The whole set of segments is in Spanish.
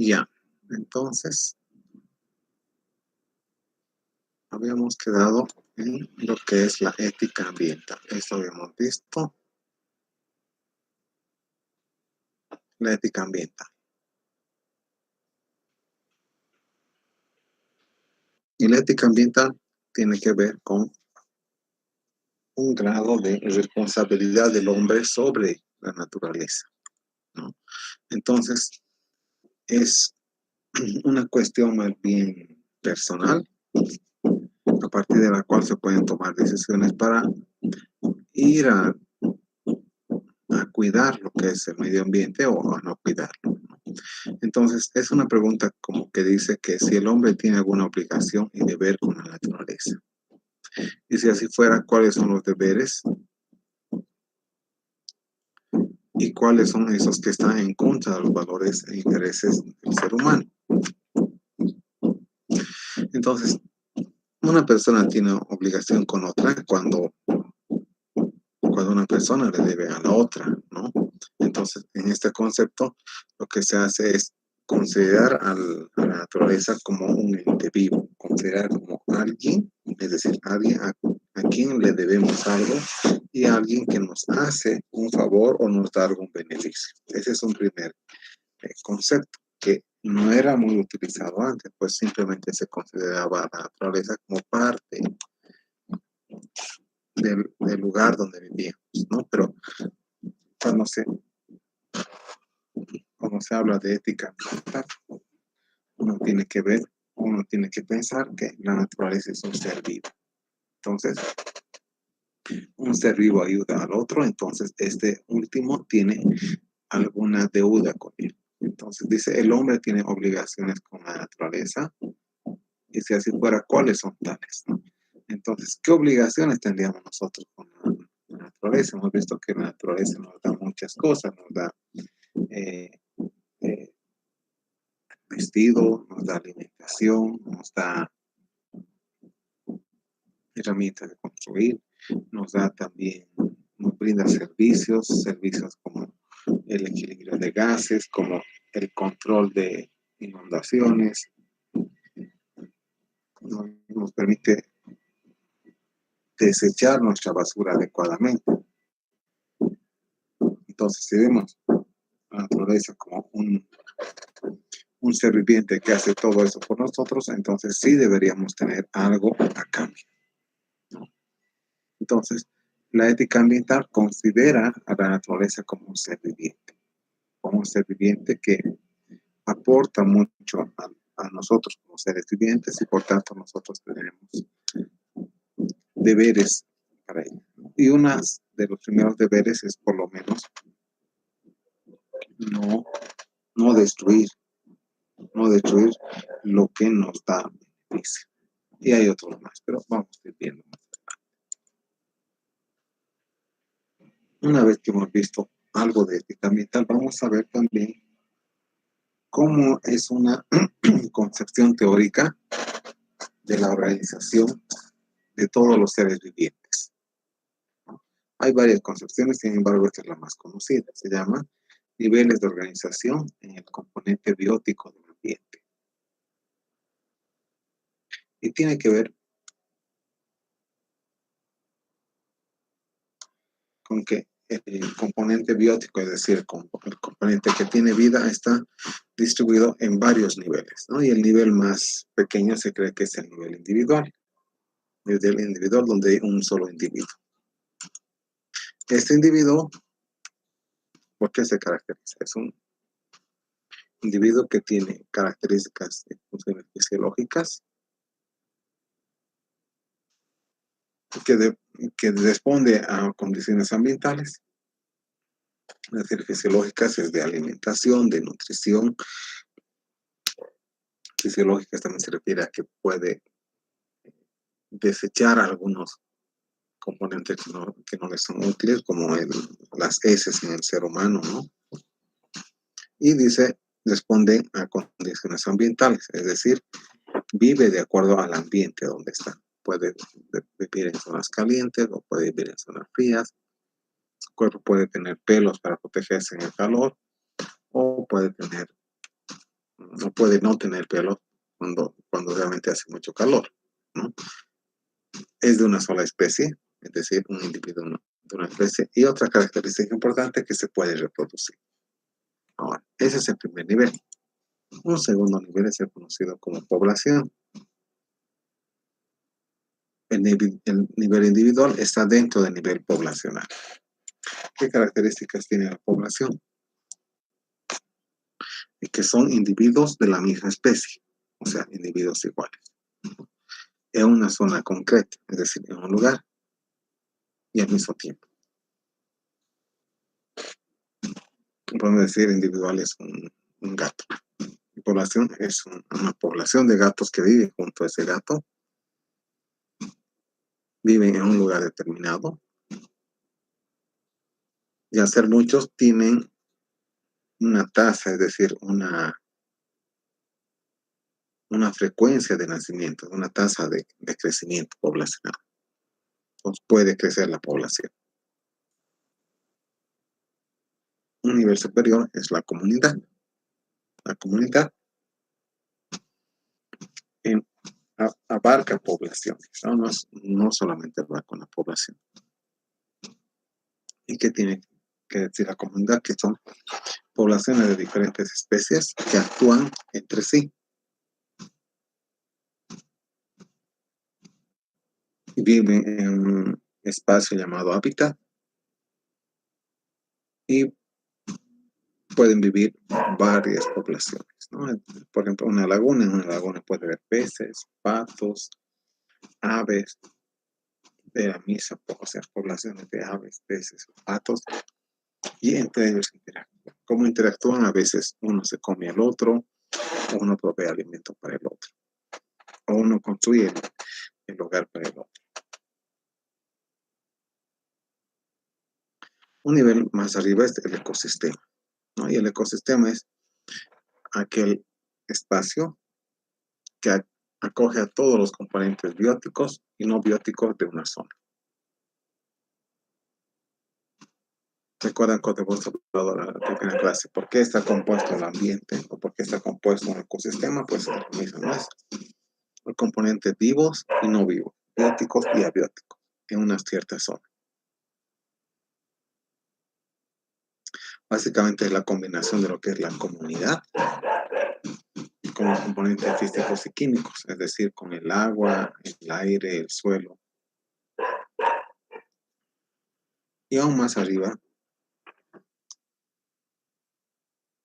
Ya, entonces habíamos quedado en lo que es la ética ambiental. Esto habíamos visto, la ética ambiental. Y la ética ambiental tiene que ver con un grado de responsabilidad del hombre sobre la naturaleza, ¿no? Entonces, es una cuestión más bien personal, a partir de la cual se pueden tomar decisiones para ir a cuidar lo que es el medio ambiente o a no cuidarlo, ¿no? Entonces, es una pregunta como que dice que si el hombre tiene alguna obligación y deber con la naturaleza. Y si así fuera, ¿cuáles son los deberes? ¿Y cuáles son esos que están en contra de los valores e intereses del ser humano? Entonces, una persona tiene obligación con otra cuando una persona le debe a la otra, ¿no? Entonces, en este concepto, lo que se hace es considerar a la naturaleza como un ente vivo, considerar como alguien, es decir, alguien a quien le debemos algo y a alguien que nos hace un favor o nos da algún beneficio. Ese es un primer concepto que no era muy utilizado antes, pues simplemente se consideraba a la naturaleza como parte del lugar donde vivíamos, ¿no? Pero cuando se, cuando se habla de ética ambiental, uno tiene que ver, uno tiene que pensar que la naturaleza es un ser vivo. Entonces, un ser vivo ayuda al otro, entonces este último tiene alguna deuda con él. Entonces dice, el hombre tiene obligaciones con la naturaleza, y si así fuera, ¿cuáles son tales, no? Entonces, ¿qué obligaciones tendríamos nosotros con la naturaleza? Hemos visto que la naturaleza nos da muchas cosas, nos da eh, eh, vestido, nos da alimentación, nos da herramientas de construir, nos da también, nos brinda servicios como el equilibrio de gases, como el control de inundaciones, nos permite desechar nuestra basura adecuadamente. Entonces, si vemos la naturaleza como un ser viviente que hace todo eso por nosotros, entonces sí deberíamos tener algo a cambio, ¿no? Entonces, la ética ambiental considera a la naturaleza como un ser viviente que aporta mucho a nosotros como seres vivientes y por tanto nosotros tenemos deberes para ella. Y uno de los primeros deberes es por lo menos no, no destruir, no destruir lo que nos da beneficio. Y hay otros más, pero vamos a ir viendo más. Una vez que hemos visto algo de ética ambiental, vamos a ver también cómo es una concepción teórica de la organización de todos los seres vivientes. Hay varias concepciones, sin embargo, esta es la más conocida. Se llama niveles de organización en el componente biótico del ambiente. Y tiene que ver con que el componente biótico, es decir, el componente que tiene vida, está distribuido en varios niveles, ¿no? Y el nivel más pequeño se cree que es el nivel individual, desde el individual donde hay un solo individuo. Este individuo, ¿por qué se caracteriza? Es un individuo que tiene características de funciones fisiológicas, que responde a condiciones ambientales, es decir, fisiológicas es de alimentación, de nutrición. Fisiológicas también se refiere a que puede desechar algunos componentes que no le son útiles, como las heces en el ser humano, ¿no? Y dice, responde a condiciones ambientales, es decir, vive de acuerdo al ambiente donde está. Puede vivir en zonas calientes o puede vivir en zonas frías. Su cuerpo puede tener pelos para protegerse en el calor o puede tener no puede no tener pelo cuando realmente hace mucho calor, ¿no? Es de una sola especie, es decir, un individuo de una especie, y otra característica importante es que se puede reproducir. Ahora, ese es el primer nivel. Un segundo nivel es el conocido como población. El nivel individual está dentro del nivel poblacional. ¿Qué características tiene la población? Y que son individuos de la misma especie, o sea, individuos iguales, en una zona concreta, es decir, en un lugar y al mismo tiempo. Podemos decir individual es un gato. Y población es una población de gatos que vive junto a ese gato, viven en un lugar determinado, y al ser muchos tienen una tasa, es decir, una frecuencia de nacimiento, una tasa de crecimiento poblacional. Entonces puede crecer la población. Un nivel superior es la comunidad. La comunidad abarca poblaciones, ¿no? No solamente abarca una población. ¿Y qué tiene que decir la comunidad? Que son poblaciones de diferentes especies que actúan entre sí. Viven en un espacio llamado hábitat y pueden vivir varias poblaciones, ¿no? Por ejemplo, en una laguna puede haber peces, patos, aves, de la misma, o sea, poblaciones de aves, peces, patos, y entre ellos interactúan. ¿Cómo interactúan? A veces uno se come al otro, o uno provee alimento para el otro, o uno construye el hogar para el otro. Un nivel más arriba es el ecosistema, ¿no? Y el ecosistema es aquel espacio que acoge a todos los componentes bióticos y no bióticos de una zona. ¿Recuerdan cuando hemos hablado en la primera clase? ¿Por qué está compuesto el ambiente o por qué está compuesto un ecosistema? Pues lo mismo, ¿no? Es el componente vivos y no vivos, bióticos y abióticos, en una cierta zona. Básicamente es la combinación de lo que es la comunidad con los componentes físicos y químicos, es decir, con el agua, el aire, el suelo. Y aún más arriba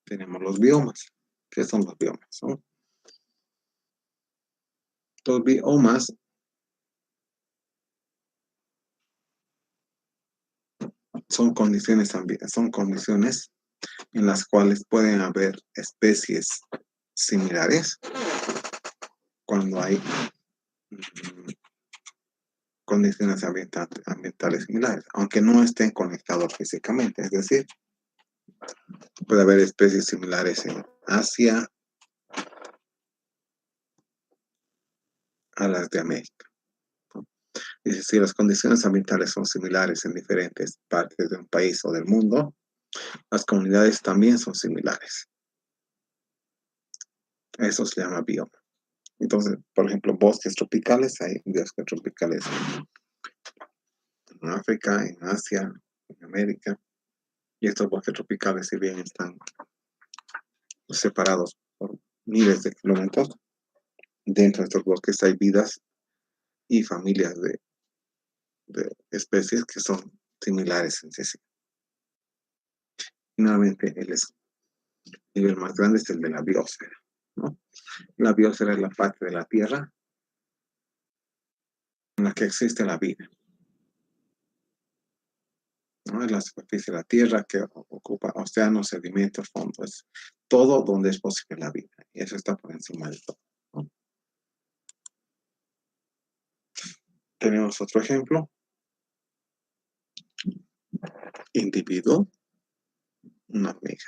tenemos los biomas. ¿Qué son los biomas? ¿No? Los biomas son condiciones en las cuales pueden haber especies similares cuando hay condiciones ambientales similares, aunque no estén conectados físicamente. Es decir, puede haber especies similares en Asia a las de América, ¿no? Y si las condiciones ambientales son similares en diferentes partes de un país o del mundo, las comunidades también son similares. Eso se llama bioma. Entonces, por ejemplo, bosques tropicales, hay bosques tropicales en África, en Asia, en América, y estos bosques tropicales, si bien están separados por miles de kilómetros, dentro de estos bosques hay vidas y familias de especies que son similares entre sí. Finalmente, el nivel más grande es el de la biosfera, ¿no? La biosfera es la parte de la Tierra en la que existe la vida, ¿no? Es la superficie de la Tierra que ocupa océanos, sedimentos, fondos, todo donde es posible la vida. Y eso está por encima de todo, ¿no? Tenemos otro ejemplo. Individuo, una hormiga.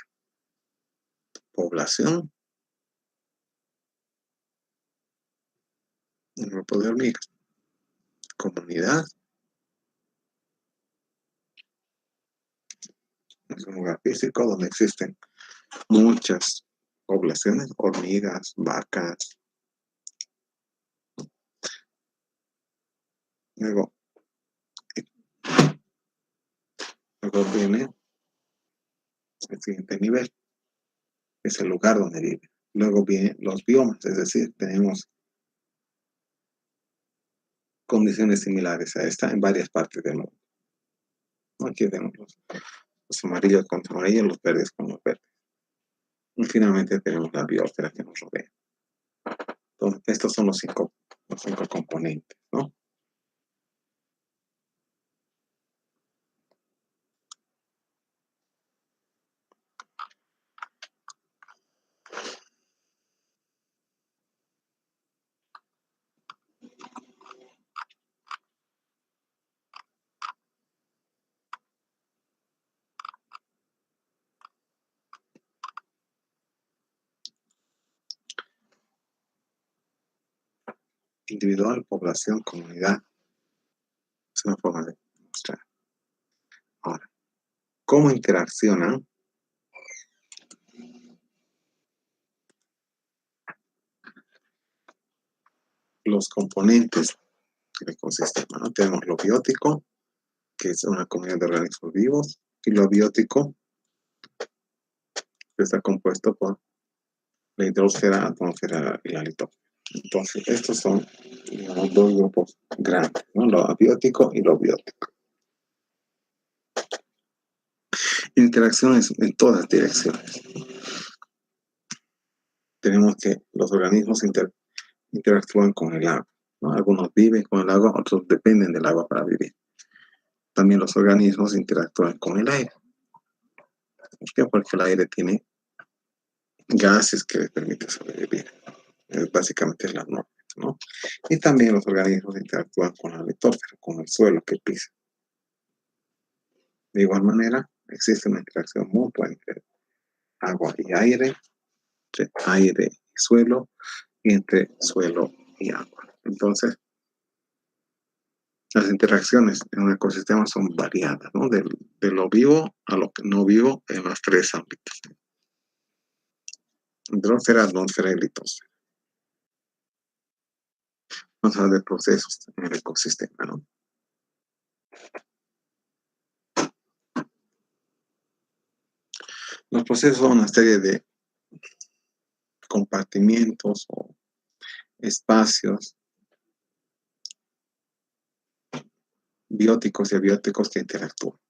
Población, un grupo de hormigas. Comunidad, es un lugar físico donde existen muchas poblaciones, hormigas, vacas. Luego, luego viene el siguiente nivel, que es el lugar donde vive. Luego vienen los biomas, es decir, tenemos condiciones similares a esta en varias partes del mundo. Aquí tenemos los amarillos con los amarillos, los verdes con los verdes. Y finalmente tenemos la biosfera que nos rodea. Entonces, estos son los cinco componentes, ¿no? Individual, población, comunidad. Es una forma de mostrar. Ahora, ¿cómo interaccionan los componentes del ecosistema, ¿no? Tenemos lo biótico, que es una comunidad de organismos vivos, y lo abiótico, que está compuesto por la hidrosfera, atmósfera y la litosfera. Entonces, estos son, digamos, dos grupos grandes, ¿no? Lo abiótico y lo biótico. Interacciones en todas direcciones. Tenemos que los organismos interactúan con el agua, ¿no? Algunos viven con el agua, otros dependen del agua para vivir. También los organismos interactúan con el aire. ¿Por qué? Porque el aire tiene gases que les permiten sobrevivir. Básicamente es la norma, ¿no? Y también los organismos interactúan con la litosfera, con el suelo que pisa. De igual manera, existe una interacción mutua entre agua y aire, entre aire y suelo, y entre suelo y agua. Entonces, las interacciones en un ecosistema son variadas, ¿no? De lo vivo a lo que no vivo en los tres ámbitos. Hidrosfera, atmósfera y litosfera. Vamos a hablar de procesos en el ecosistema, ¿no? Los procesos son una serie de compartimientos o espacios bióticos y abióticos que interactúan.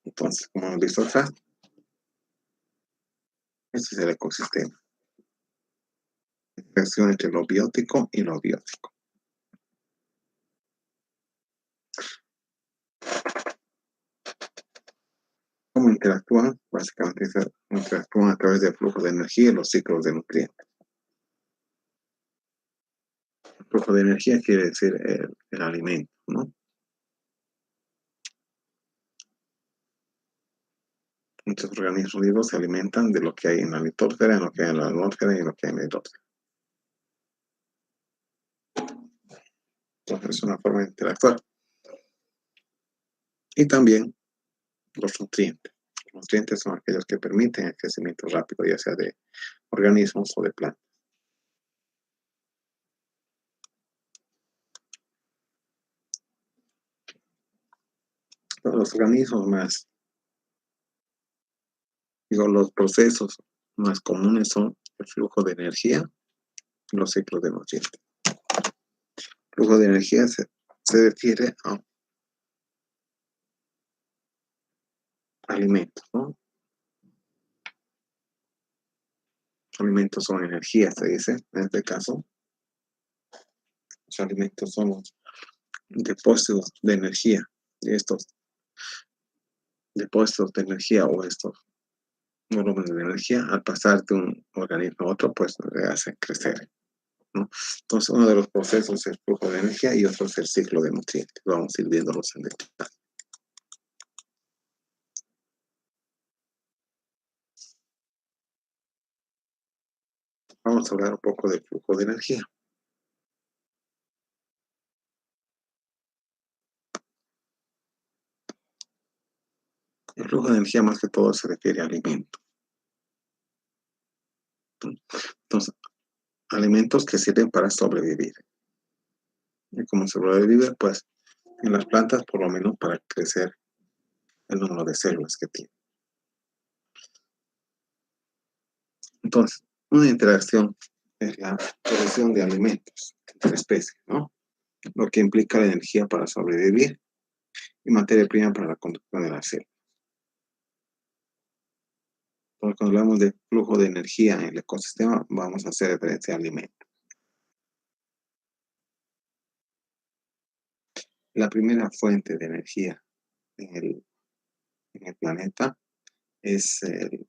Entonces, como hemos visto acá, este es el ecosistema. Interacción entre lo biótico y lo abiótico. ¿Cómo interactúan? Básicamente interactúan a través del flujo de energía y los ciclos de nutrientes. El flujo de energía quiere decir el alimento, ¿no? Muchos organismos vivos se alimentan de lo que hay en la litosfera, en lo que hay en la atmósfera y en lo que hay en la hidrosfera. Entonces es una forma de interactuar. Y también los nutrientes. Los nutrientes son aquellos que permiten el crecimiento rápido, ya sea de organismos o de plantas. Los organismos más, digo, los procesos más comunes son el flujo de energía y los ciclos de nutrientes. El flujo de energía se refiere a alimentos, ¿no? Alimentos son energía, se dice, en este caso. Los alimentos son los depósitos de energía. Y estos depósitos de energía o estos volúmenes de energía, al pasar de un organismo a otro, pues le hacen crecer, ¿no? Entonces, uno de los procesos es el flujo de energía y otro es el ciclo de nutrientes. Vamos a ir viéndolos en detalle. Vamos a hablar un poco del flujo de energía. El flujo de energía más que todo se refiere a alimento. Entonces, alimentos que sirven para sobrevivir. Y como sobrevive, pues en las plantas por lo menos para crecer el número de células que tiene. Entonces, una interacción es la producción de alimentos entre especies, ¿no? Lo que implica la energía para sobrevivir y materia prima para la conducción de la célula. Entonces, cuando hablamos de flujo de energía en el ecosistema, vamos a hacer referencia a alimentos. La primera fuente de energía en el planeta es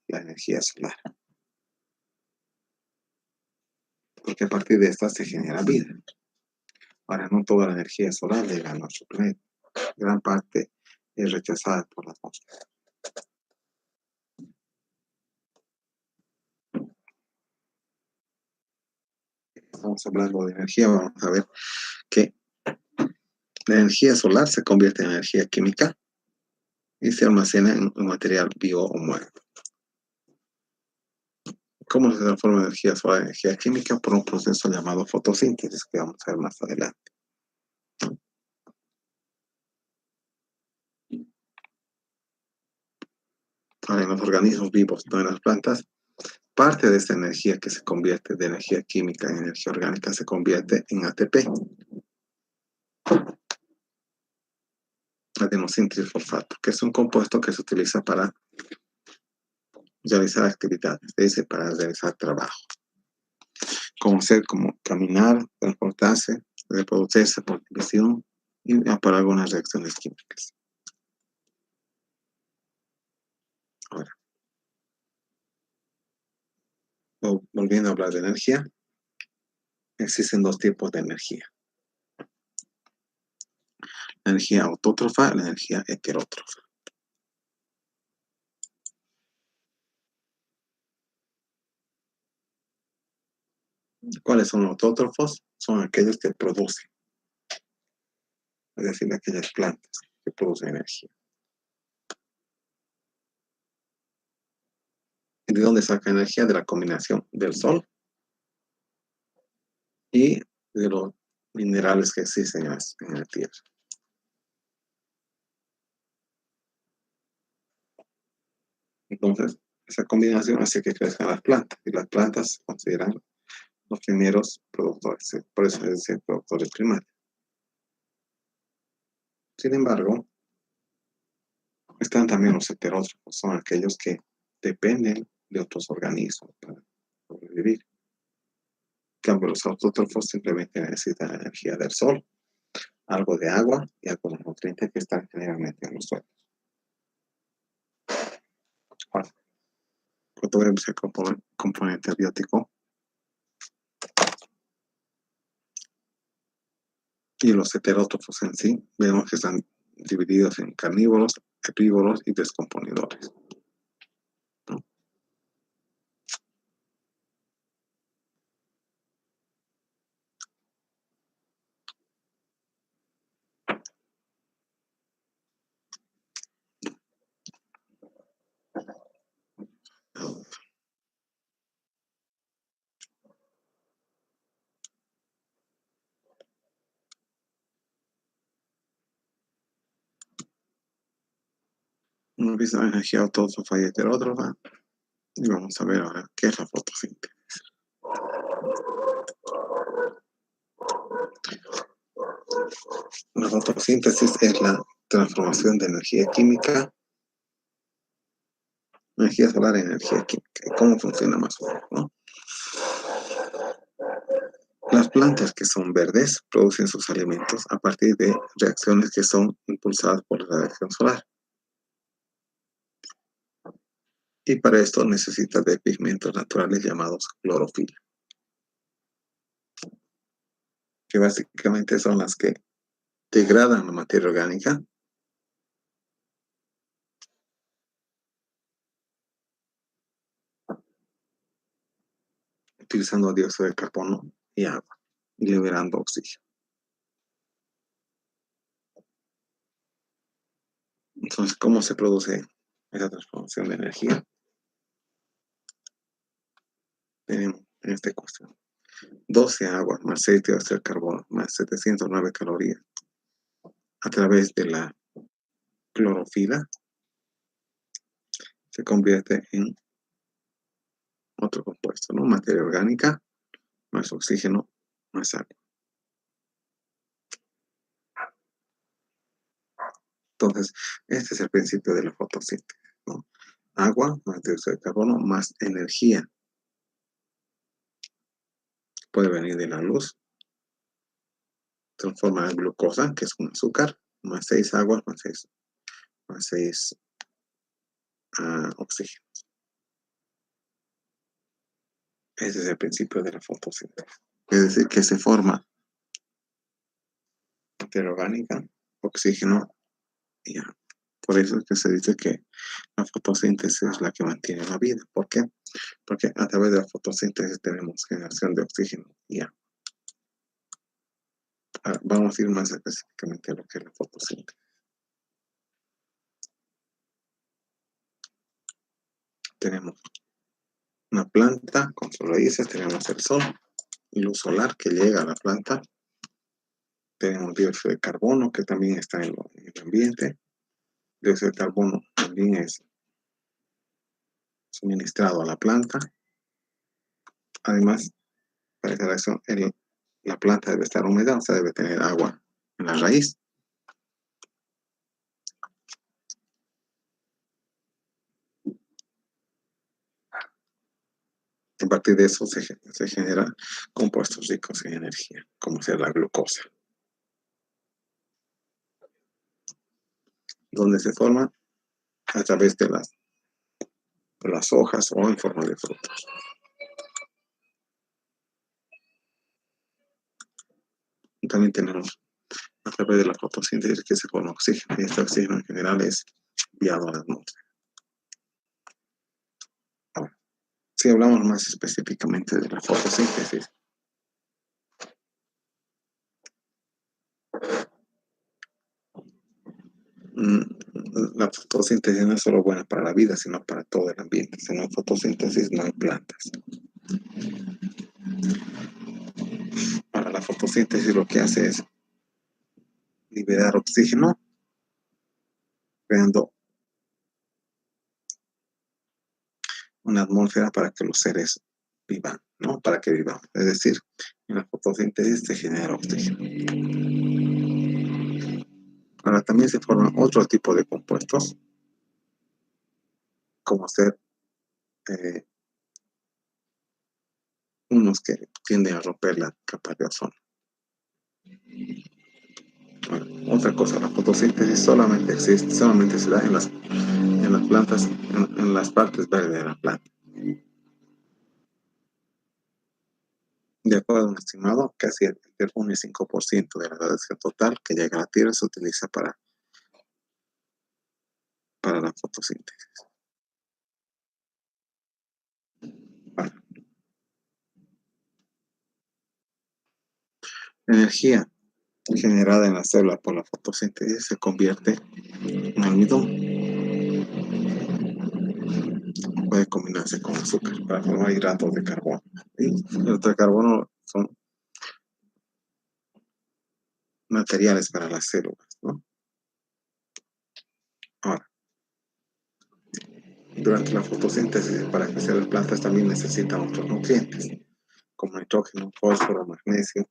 la energía solar, porque a partir de esta se genera vida. Ahora, no toda la energía solar llega a nuestro planeta. Gran parte es rechazada por la atmósfera. Estamos hablando de energía, vamos a ver que la energía solar se convierte en energía química y se almacena en un material vivo o muerto. ¿Cómo se transforma energía solar en energía química? Por un proceso llamado fotosíntesis, que vamos a ver más adelante. Ahora, en los organismos vivos, no en las plantas, parte de esta energía que se convierte de energía química en energía orgánica se convierte en ATP, adenosíntrifosfato, que es un compuesto que se utiliza para realizar actividades, es decir, para realizar trabajo, como caminar, transportarse, reproducirse por división y para algunas reacciones químicas. Ahora, volviendo a hablar de energía, existen dos tipos de energía. La energía autótrofa y la energía heterótrofa. ¿Cuáles son los autótrofos? Son aquellos que producen, es decir, aquellas plantas que producen energía. ¿Y de dónde saca energía? De la combinación del sol y de los minerales que existen en la Tierra. Entonces, esa combinación hace que crezcan las plantas y las plantas se consideran los primeros productores, por eso es decir, productores primarios. Sin embargo, están también los heterótrofos, son aquellos que dependen de otros organismos para sobrevivir. En cambio, los autótrofos simplemente necesitan la energía del sol, algo de agua y algunos nutrientes que están generalmente en los suelos. Ahora, cuando vemos el componente biótico y los heterótrofos en sí, vemos que están divididos en carnívoros, herbívoros y descomponedores, ¿no? Hemos visto la energía autótrofa y heterótrofa y vamos a ver ahora qué es la fotosíntesis. La fotosíntesis es la transformación de energía química, energía solar en energía química. ¿Y cómo funciona más o menos, no? Las plantas que son verdes producen sus alimentos a partir de reacciones que son impulsadas por la radiación solar. Y para esto necesita de pigmentos naturales llamados clorofila, que básicamente son las que degradan la materia orgánica utilizando dióxido de carbono y agua y liberando oxígeno. Entonces, ¿cómo se produce esa transformación de energía, tenemos en esta ecuación 12 aguas más 6 dióxido de carbono más 709 calorías a través de la clorofila se convierte en otro compuesto, ¿no? Materia orgánica más oxígeno más agua. Entonces, este es el principio de la fotosíntesis, ¿no? Agua más dióxido de carbono más energía. Puede venir de la luz, transforma en glucosa, que es un azúcar, más 6 aguas, más 6 oxígeno. Ese es el principio de la fotosíntesis. Es decir, que se forma materia orgánica, oxígeno y agua. Por eso es que se dice que la fotosíntesis es la que mantiene la vida. ¿Por qué? Porque a través de la fotosíntesis tenemos generación de oxígeno y agua. Ahora, vamos a ir más específicamente a lo que es la fotosíntesis. Tenemos una planta con sus raíces, tenemos el sol, luz solar que llega a la planta, tenemos dióxido de carbono que también está en el ambiente. Dióxido de carbono también es suministrado a la planta. Además, para esa reacción, la planta debe estar húmeda, o sea, debe tener agua en la raíz. A partir de eso se generan compuestos ricos en energía, como sea la glucosa, donde se forman a través de las hojas o en forma de frutos. Y también tenemos a través de la fotosíntesis que se forma oxígeno, y este oxígeno en general es enviado a la atmósfera. Ahora, si hablamos más específicamente de la fotosíntesis, la fotosíntesis no es solo buena para la vida, sino para todo el ambiente. Si no hay fotosíntesis, no hay plantas. Para la fotosíntesis lo que hace es liberar oxígeno, creando una atmósfera para que los seres vivan, ¿no? Para que vivan. Es decir, en la fotosíntesis se genera oxígeno. Ahora también se forman otro tipo de compuestos, como ser unos que tienden a romper la capa de ozono. Bueno, otra cosa, la fotosíntesis solamente existe, solamente se da en las plantas, en las partes verdes de la planta. De acuerdo a un estimado, casi el 1,5% de la radiación total que llega a la Tierra se utiliza para la fotosíntesis. Bueno, la energía generada en la célula por la fotosíntesis se convierte en almidón. Puede combinarse con azúcar para formar hidratos de carbono. Y hidratos de carbono son materiales para las células, ¿no? Ahora, durante la fotosíntesis, para crecer las plantas también necesitan otros nutrientes, como nitrógeno, fósforo, magnesio,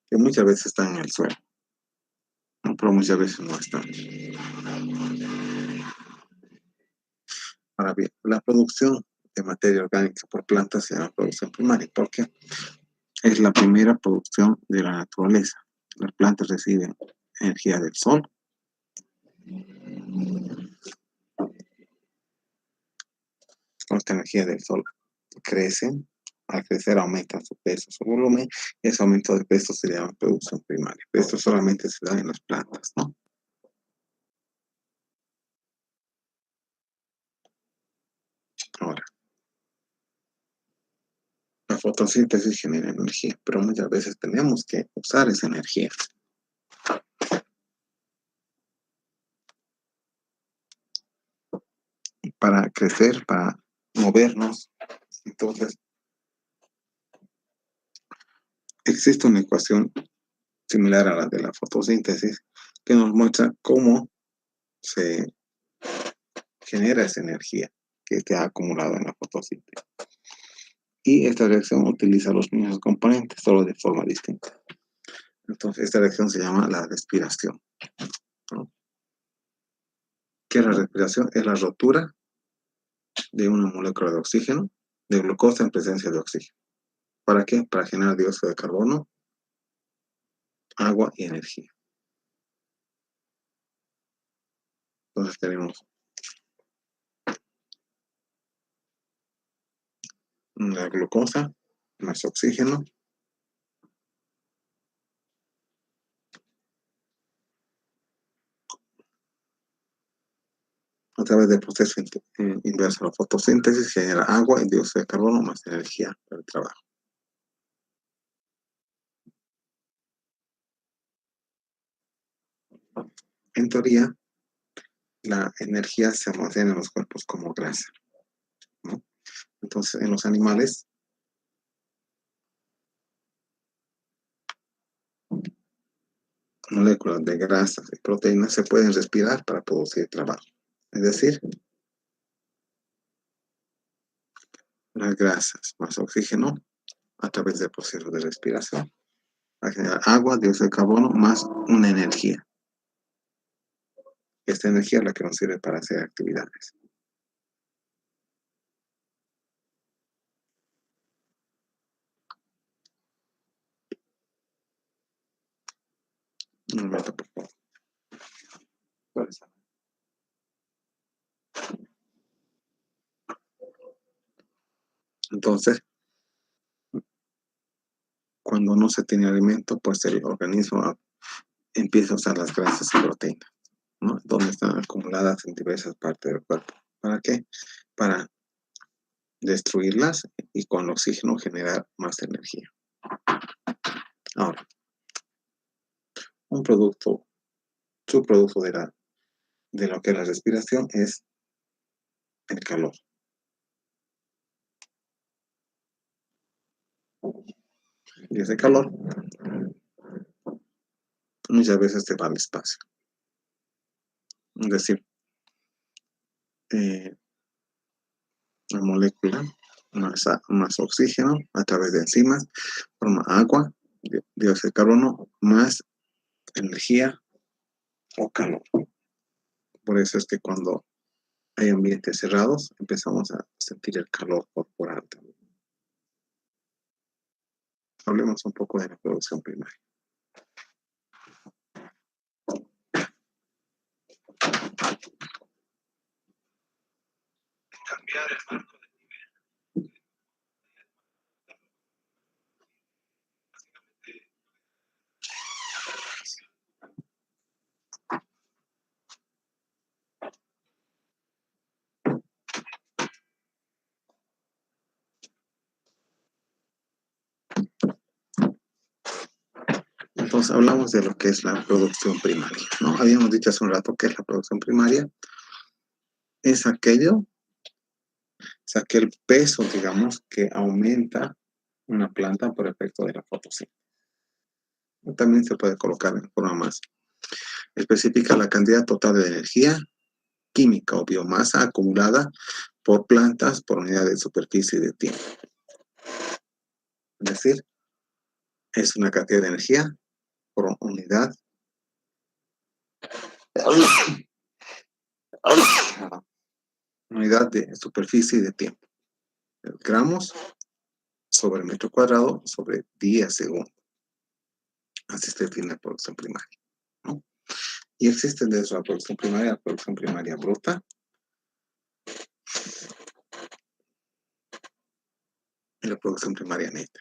que muchas veces están en el suelo, ¿no? Pero muchas veces no están. Ahora bien, la producción de materia orgánica por plantas se llama producción primaria, porque es la primera producción de la naturaleza. Las plantas reciben energía del sol. Con esta energía del sol crecen. Al crecer aumenta su peso, su volumen, y ese aumento de peso se llama producción primaria. Esto solamente se da en las plantas, ¿no? Ahora, la fotosíntesis genera energía, pero muchas veces tenemos que usar esa energía. crecer, para movernos. Entonces, existe una ecuación similar a la de la fotosíntesis que nos muestra cómo se genera esa energía que está acumulada en la fotosíntesis. Y esta reacción utiliza los mismos componentes, solo de forma distinta. Entonces, esta reacción se llama la respiración, ¿no? ¿Qué es la respiración? Es la rotura de una molécula de oxígeno, de glucosa en presencia de oxígeno. ¿Para qué? Para generar dióxido de carbono, agua y energía. Entonces tenemos la glucosa más oxígeno a través del proceso inverso a la fotosíntesis genera agua y dióxido de carbono más energía para el trabajo. En teoría, la energía se almacena en los cuerpos como grasa, ¿no? Entonces, en los animales, moléculas de grasas y proteínas se pueden respirar para producir trabajo. Es decir, las grasas más oxígeno a través del proceso de respiración para generar agua, dióxido de carbono más una energía. Esta energía es la que nos sirve para hacer actividades. Un momento, por favor. Entonces, cuando no se tiene alimento, pues el organismo empieza a usar las grasas y proteínas, ¿no? Donde están acumuladas en diversas partes del cuerpo. ¿Para qué? Para destruirlas y con el oxígeno generar más energía. Ahora, un subproducto de lo que es la respiración es el calor. Y ese calor muchas veces te va al espacio. Es decir, la molécula más oxígeno a través de enzimas forma agua, dióxido de carbono más energía o calor. Por eso es que cuando hay ambientes cerrados empezamos a sentir el calor corporal también. Hablemos un poco de la producción primaria. Cambiar el marco de nivel. Entonces hablamos de lo que es la producción primaria, ¿no? Habíamos dicho hace un rato que es la producción primaria. Es aquel peso, digamos, que aumenta una planta por efecto de la fotosíntesis. También se puede colocar en forma más específica la cantidad total de energía química o biomasa acumulada por plantas por unidad de superficie de tiempo. Es decir, es una cantidad de energía por unidad de superficie de tiempo. Gramos sobre metro cuadrado sobre día segundo. Así se define la producción primaria, ¿no? Y existe desde la producción primaria bruta y la producción primaria neta.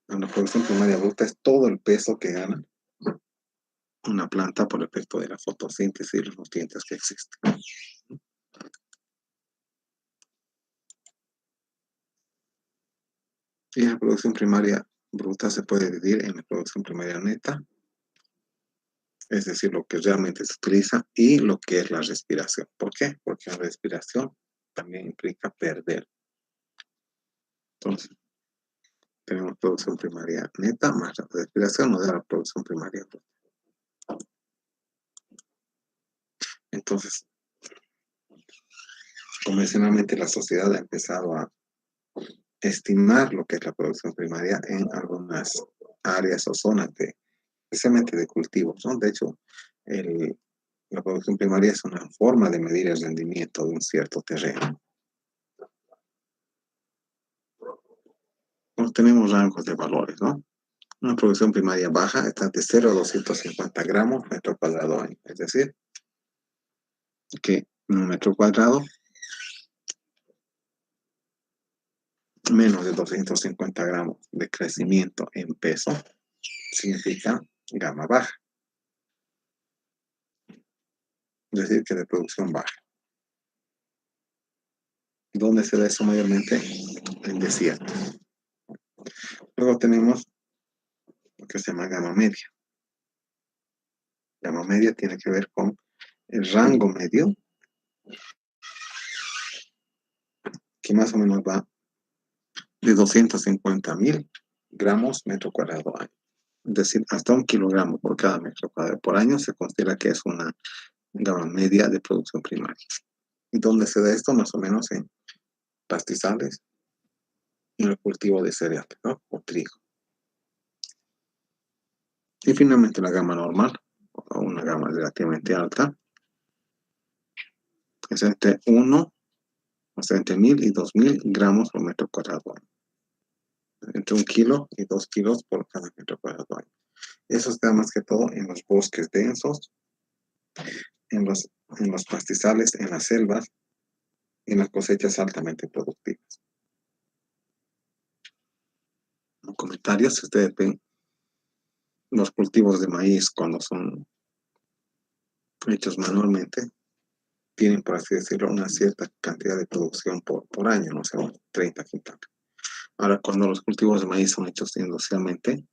La producción primaria bruta es todo el peso que gana una planta por efecto de la fotosíntesis y los nutrientes que existen. Y la producción primaria bruta se puede dividir en la producción primaria neta es decir, lo que realmente se utiliza, y lo que es la respiración. ¿Por qué? Porque la respiración también implica perder. Entonces, tenemos producción primaria neta más la respiración nos da la producción primaria bruta. Entonces, convencionalmente la sociedad ha empezado a estimar lo que es la producción primaria en algunas áreas o zonas especialmente de cultivos, ¿no? De hecho, la producción primaria es una forma de medir el rendimiento de un cierto terreno. Entonces, tenemos rangos de valores, ¿no? Una producción primaria baja está de 0 a 250 gramos metro cuadrado año. Es decir, que en un metro cuadrado, menos de 250 gramos de crecimiento en peso significa gama baja. Es decir, que de producción baja. ¿Dónde se da eso mayormente? En desierto. Luego tenemos lo que se llama gama media. Gama media tiene que ver con el rango medio, que más o menos va de 250.000 gramos metro cuadrado año. Es decir, hasta 1 kilogramo por cada metro cuadrado por año se considera que es una gama media de producción primaria. ¿Y dónde se da esto? Más o menos en pastizales y en el cultivo de cereales, ¿no? O trigo. Y finalmente la gama normal, o una gama relativamente alta, es entre 1, o sea, entre 1.000 y 2.000 gramos por metro cuadrado año. Entre 1 kilo y 2 kilos por cada metro cuadrado año. Eso está más que todo en los bosques densos, en los pastizales, en las selvas y en las cosechas altamente productivas. En comentarios, si ustedes ven los cultivos de maíz cuando son hechos manualmente, tienen, por así decirlo, una cierta cantidad de producción por año, no sé, 30 quintales. Ahora, cuando los cultivos de maíz son hechos industrialmente,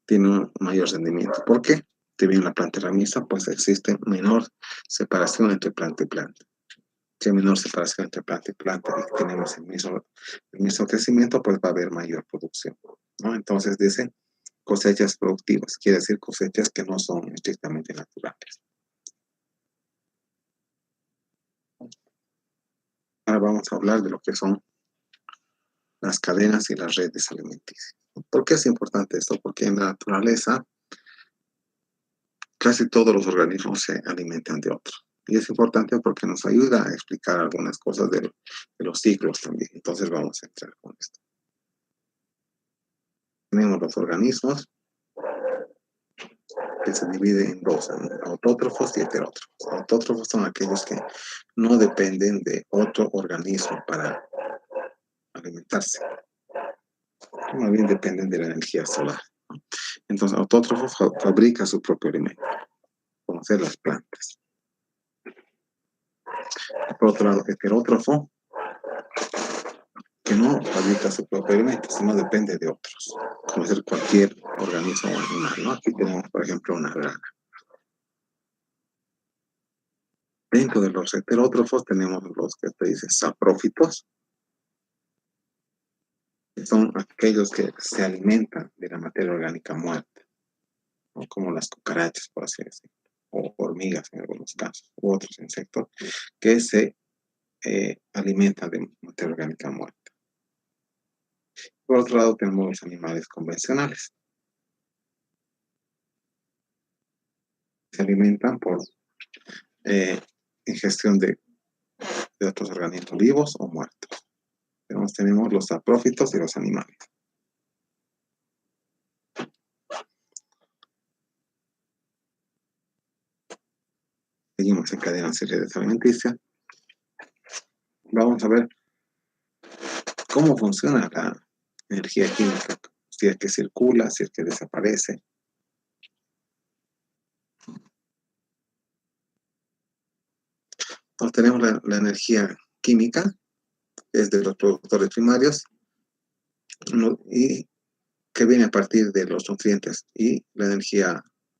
tienen un mayor rendimiento. ¿Por qué? Si bien la planta ramiza, pues existe menor separación entre planta y planta. Si hay menor separación entre planta y planta y tenemos el mismo crecimiento, pues va a haber mayor producción, ¿no? Entonces dicen cosechas productivas, quiere decir cosechas que no son estrictamente naturales. Ahora vamos a hablar de lo que son las cadenas y las redes alimenticias. ¿Por qué es importante esto? Porque en la naturaleza casi todos los organismos se alimentan de otros. Y es importante porque nos ayuda a explicar algunas cosas de los ciclos también. Entonces vamos a entrar con esto. Tenemos los organismos que se dividen en dos, autótrofos y heterótrofos. Autótrofos son aquellos que no dependen de otro organismo para alimentarse. Más bien dependen de la energía solar. Entonces, autótrofo fabrica su propio alimento, como ser las plantas. Por otro lado, heterótrofo, que no fabrica su propio alimento, sino depende de otros, como ser cualquier organismo o animal, ¿no? Aquí tenemos, por ejemplo, una rana. Dentro de los heterótrofos tenemos los que se dicen saprófitos, que son aquellos que se alimentan de la materia orgánica muerta, ¿no? Como las cucarachas, por así decirlo, o hormigas en algunos casos, u otros insectos que se alimentan de materia orgánica muerta. Por otro lado, tenemos los animales convencionales. Se alimentan por ingestión de otros organismos vivos o muertos. Tenemos los saprófitos y los animales. Seguimos en cadenas y redes alimenticias. Vamos a ver cómo funciona la energía química, si es que circula, si es que desaparece. Entonces tenemos la energía química, es de los productores primarios, y que viene a partir de los nutrientes, y la energía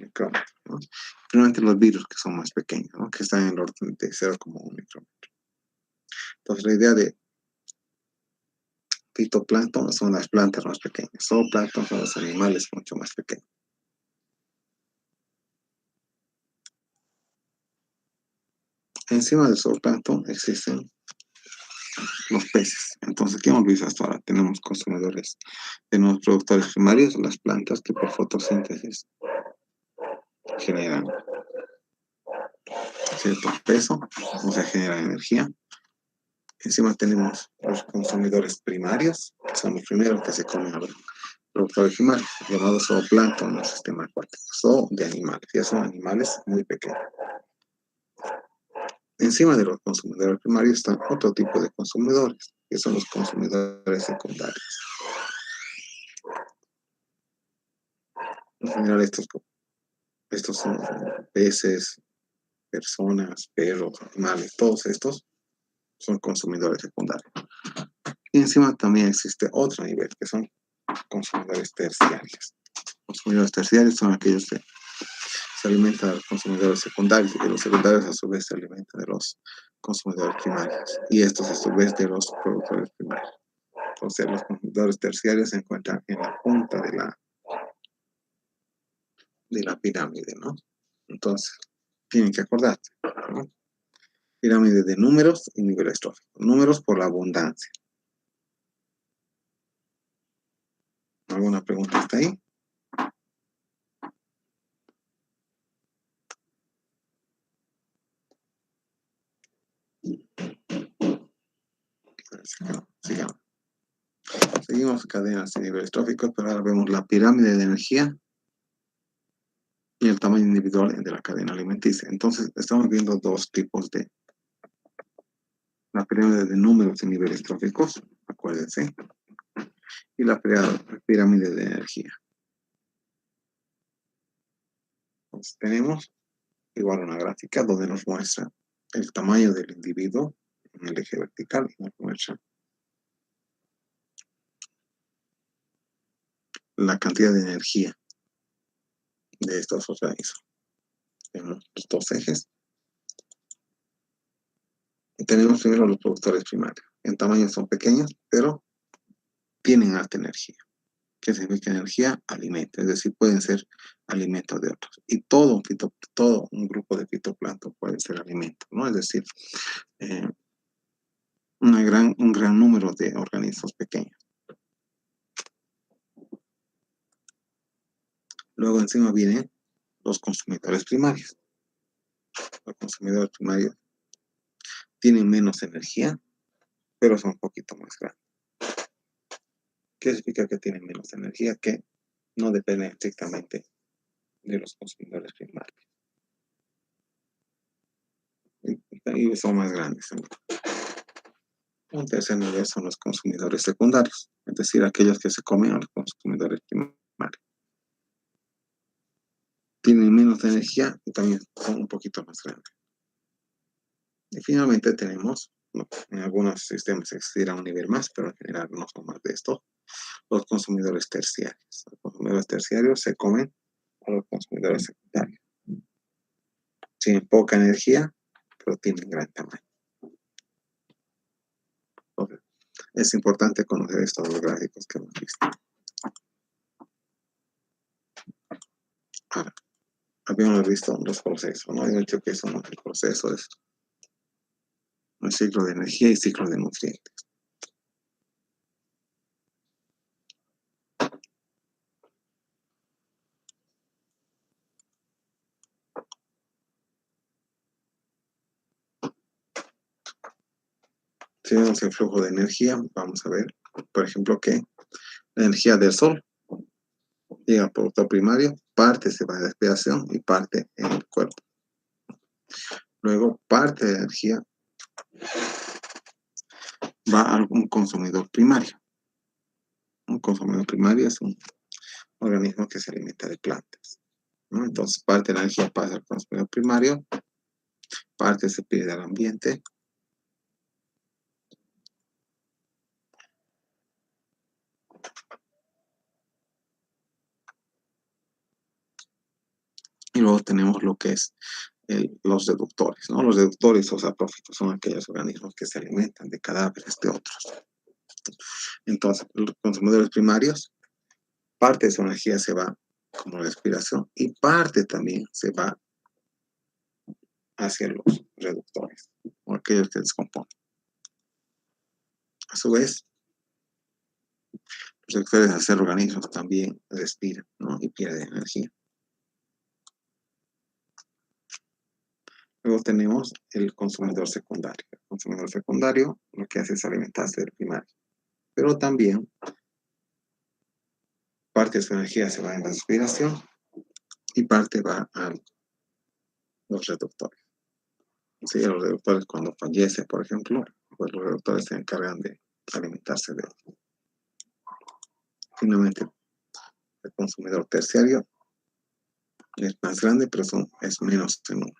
micrómetro, ¿no? Primeramente los virus, que son más pequeños, ¿no? Que están en el orden de 0,1 micrómetro. Entonces, la idea de fitoplancton son las plantas más pequeñas. Zooplancton son los animales mucho más pequeños. Encima del zooplancton existen los peces. Entonces, ¿qué hemos visto hasta ahora? Tenemos consumidores, tenemos productores primarios, las plantas que por fotosíntesis generan cierto peso, o sea, generan energía. Encima tenemos los consumidores primarios, que son los primeros que se comen a los productores primarios, llamados zooplancton en el sistema acuático, zoo de animales, ya son animales muy pequeños. Encima de los consumidores primarios están otro tipo de consumidores, que son los consumidores secundarios. En general, estos son peces, personas, perros, animales, todos estos son consumidores secundarios. Y encima también existe otro nivel, que son consumidores terciarios. Consumidores terciarios son aquellos que se alimentan de los consumidores secundarios, y los secundarios a su vez se alimentan de los consumidores primarios, y estos a su vez de los productores primarios. Entonces los consumidores terciarios se encuentran en la punta de la pirámide, ¿no? Entonces, tienen que acordarse, ¿no? Pirámide de números y niveles tróficos. Números por la abundancia. ¿Alguna pregunta hasta ahí? Sigamos. Seguimos cadenas y niveles tróficos, pero ahora vemos la pirámide de energía y el tamaño individual de la cadena alimenticia. Entonces, estamos viendo dos tipos de la pirámide de números y niveles tróficos, acuérdense, y la pirámide de energía. Entonces, tenemos igual una gráfica donde nos muestra el tamaño del individuo en el eje vertical y nos muestra la cantidad de energía de estos organismos. Tenemos los dos ejes. Y tenemos primero los productores primarios. En tamaño son pequeños, pero tienen alta energía. ¿Qué significa energía? Alimento, es decir, pueden ser alimentos de otros. Y todo un grupo de fitoplancton puede ser alimento, ¿no? Es decir, un gran número de organismos pequeños. Luego encima vienen los consumidores primarios. Los consumidores primarios tienen menos energía, pero son un poquito más grandes. ¿Qué significa que tienen menos energía? Que no dependen estrictamente de los consumidores primarios. Y son más grandes. Un tercer nivel son los consumidores secundarios, es decir, aquellos que se comen a los consumidores primarios. Tienen menos energía y también son un poquito más grandes. Y finalmente tenemos, en algunos sistemas existirá un nivel más, pero en general no son más de estos, los consumidores terciarios. Los consumidores terciarios se comen a los consumidores secundarios. Tienen poca energía, pero tienen gran tamaño. Entonces, es importante conocer estos dos gráficos que hemos visto. Ahora, habíamos visto los procesos, ¿no? He dicho que son el proceso es un ciclo de energía y ciclo de nutrientes. Si vemos el flujo de energía, vamos a ver, por ejemplo, que la energía del sol llega al producto primario, parte se va a respiración y parte en el cuerpo. Luego, parte de la energía va a un consumidor primario. Un consumidor primario es un organismo que se alimenta de plantas, ¿no? Entonces, parte de la energía pasa al consumidor primario, parte se pide al ambiente. Y luego tenemos lo que es los reductores, ¿no? Los reductores o saprófitos son aquellos organismos que se alimentan de cadáveres de otros. Entonces, los consumidores primarios, parte de su energía se va como respiración y parte también se va hacia los reductores, o aquellos que descomponen. A su vez, los reductores al ser organismos también respiran, ¿no? Y pierden energía. Luego tenemos el consumidor secundario. El consumidor secundario lo que hace es alimentarse del primario, pero también parte de su energía se va en la respiración y parte va a los reductores. Sí, los reductores cuando fallece, por ejemplo, pues los reductores se encargan de alimentarse de él. Finalmente, el consumidor terciario es más grande, pero es menos en número.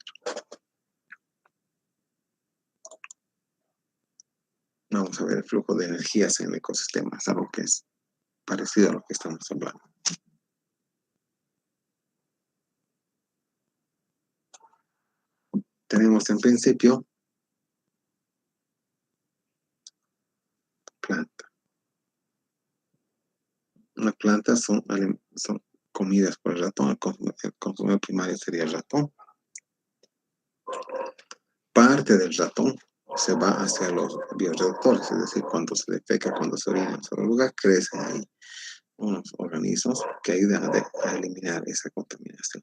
Vamos a ver el flujo de energías en el ecosistema, es algo que es parecido a lo que estamos hablando. Tenemos en principio planta. Las plantas son comidas por el ratón, el consumidor primario sería el ratón. Parte del ratón se va hacia los bioreductores, es decir, cuando se defeca, cuando se orina en solo lugar, crecen ahí unos organismos que ayudan a eliminar esa contaminación.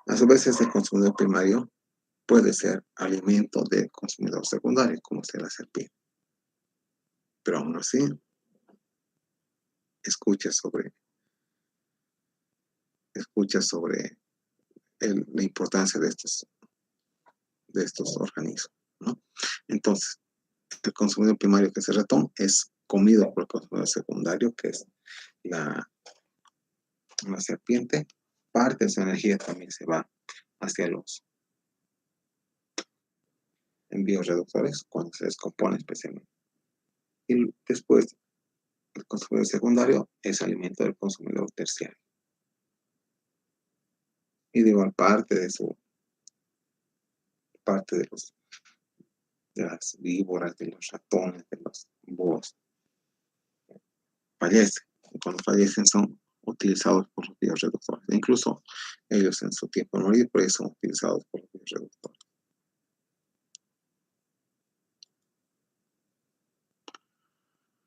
A su vez, ese consumidor primario puede ser alimento del consumidor secundario, como sea la serpiente. Pero aún así, escucha sobre la importancia de estos organismos, ¿no? Entonces, el consumidor primario, que es el ratón, es comido por el consumidor secundario, que es la serpiente. Parte de su energía también se va hacia los envíos reductores cuando se descompone especialmente. Y después, el consumidor secundario es alimento del consumidor terciario. Y de igual parte de las víboras, de los ratones, de los búhos, fallecen. Y cuando fallecen son utilizados por los bioreductores. Incluso ellos en su tiempo de morir, por eso son utilizados por los bioreductores.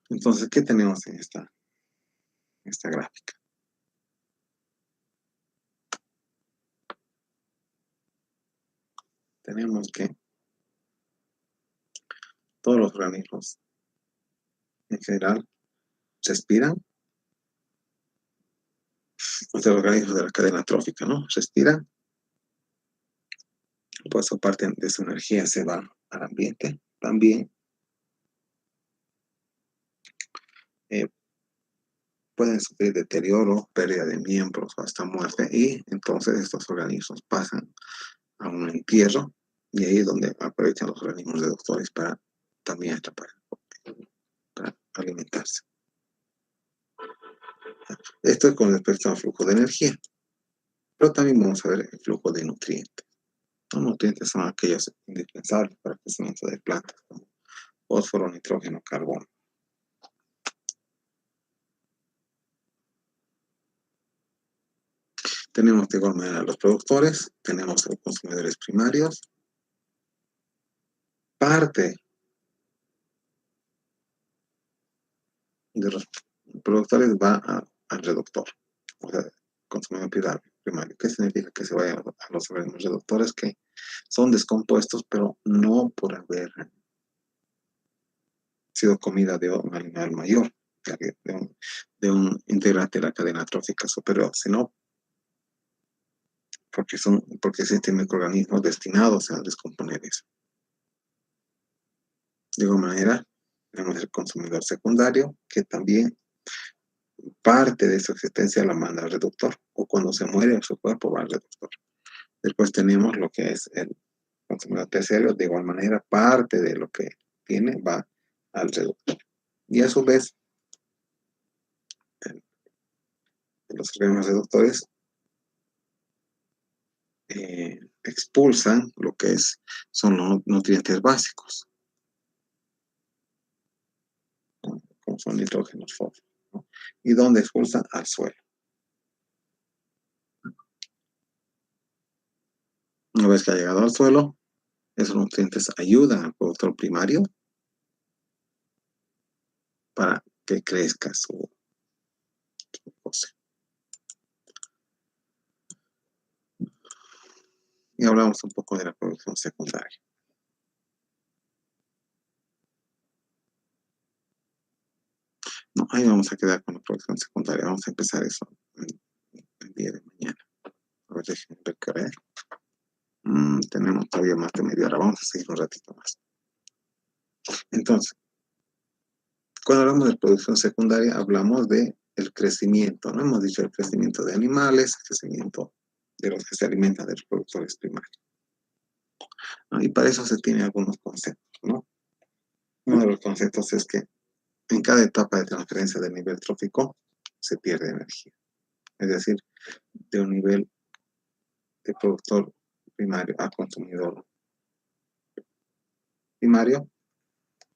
Entonces, ¿qué tenemos en esta gráfica? Tenemos que todos los organismos en general respiran, los organismos de la cadena trófica, ¿no? Respiran, pues parte de su energía se va al ambiente. También pueden sufrir deterioro, pérdida de miembros o hasta muerte, y entonces estos organismos pasan a un entierro, y ahí es donde aprovechan los organismos reductores para también atrapar, para alimentarse. Esto es con respecto al flujo de energía, pero también vamos a ver el flujo de nutrientes. Los nutrientes son aquellos indispensables para el crecimiento de plantas, como fósforo, nitrógeno, carbono. Tenemos de igual manera los productores, tenemos los consumidores primarios. Parte de los productores va al reductor, o sea, consumidor primario. ¿Qué significa? Que se vaya a los organismos reductores que son descompuestos, pero no por haber sido comida de un animal mayor, de un integrante de la cadena trófica superior, sino porque existen microorganismos destinados a descomponer eso. De igual manera, tenemos el consumidor secundario, que también parte de su existencia la manda al reductor, o cuando se muere su cuerpo va al reductor. Después tenemos lo que es el consumidor terciario, de igual manera parte de lo que tiene va al reductor. Y a su vez, los organismos reductores expulsan lo que son los nutrientes básicos, como son nitrógeno, fósforo, ¿no? ¿Y dónde expulsan? Al suelo. Una vez que ha llegado al suelo, esos nutrientes ayudan al productor primario para que crezca su cosa. Y hablamos un poco de la producción secundaria. No, ahí vamos a quedar con la producción secundaria. Vamos a empezar eso el día de mañana. A ver, déjenme ver qué hora es. Tenemos todavía más de media hora. Vamos a seguir un ratito más. Entonces, cuando hablamos de producción secundaria, hablamos de el crecimiento, ¿no? Hemos dicho el crecimiento de animales, el crecimiento de los que se alimentan de los productores primarios, ¿no? Y para eso se tienen algunos conceptos, ¿no? Uno de los conceptos es que en cada etapa de transferencia del nivel trófico se pierde energía. Es decir, de un nivel de productor primario a consumidor primario,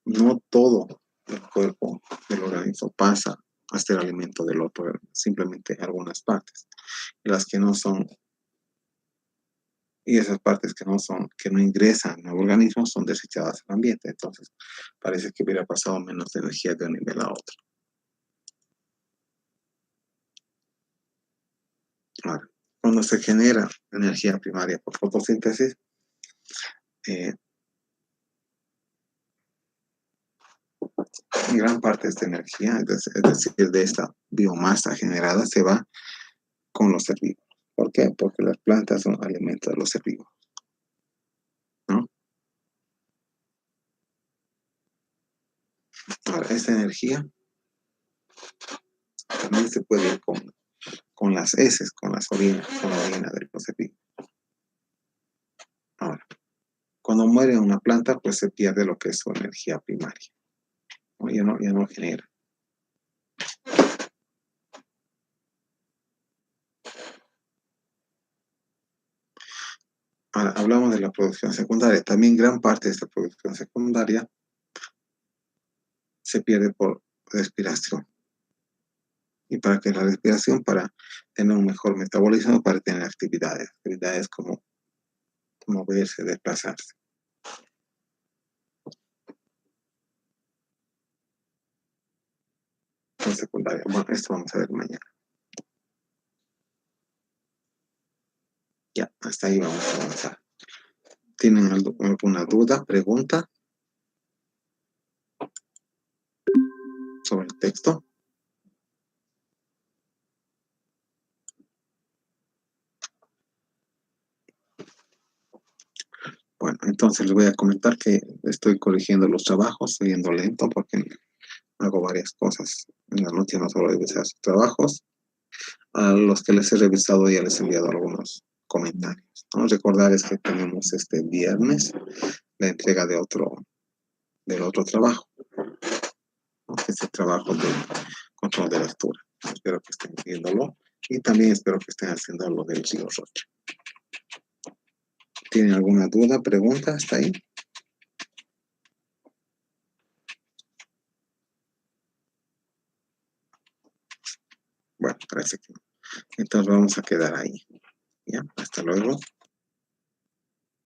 no todo el cuerpo del organismo pasa a ser alimento del otro, simplemente algunas partes. Las que no son, y esas partes que no son, que no ingresan al organismo son desechadas al ambiente. Entonces, parece que hubiera pasado menos energía de un nivel a otro. Ahora, cuando se genera energía primaria por fotosíntesis, gran parte de esta energía, es decir, de esta biomasa generada, se va con los herbívoros. ¿Por qué? Porque las plantas son alimentos de los herbívoros, ¿no? Ahora, esta energía también se puede ir con las heces, con las orinas, con la orina de los herbívoros. Ahora, cuando muere una planta, pues se pierde lo que es su energía primaria, ¿no? Ya no genera. Ahora, hablamos de la producción secundaria. También gran parte de esta producción secundaria se pierde por respiración. Y para que la respiración, para tener un mejor metabolismo, para tener actividades como moverse, desplazarse. En secundaria. Bueno, esto vamos a ver mañana. Ya, hasta ahí vamos a avanzar. ¿Tienen alguna duda, pregunta sobre el texto? Bueno, entonces les voy a comentar que estoy corrigiendo los trabajos, estoy yendo lento porque hago varias cosas. En la noche no solo revisar sus trabajos. A los que les he revisado ya les he enviado algunos comentarios, ¿no? Recordarles que tenemos este viernes la entrega del otro trabajo, ¿no? Que es el trabajo de control de lectura. Espero que estén viéndolo y también espero que estén haciendo lo del río Rocha. ¿Tienen alguna duda, pregunta hasta ahí? Bueno, parece que no. Entonces vamos a quedar ahí. ¿Ya? Hasta luego.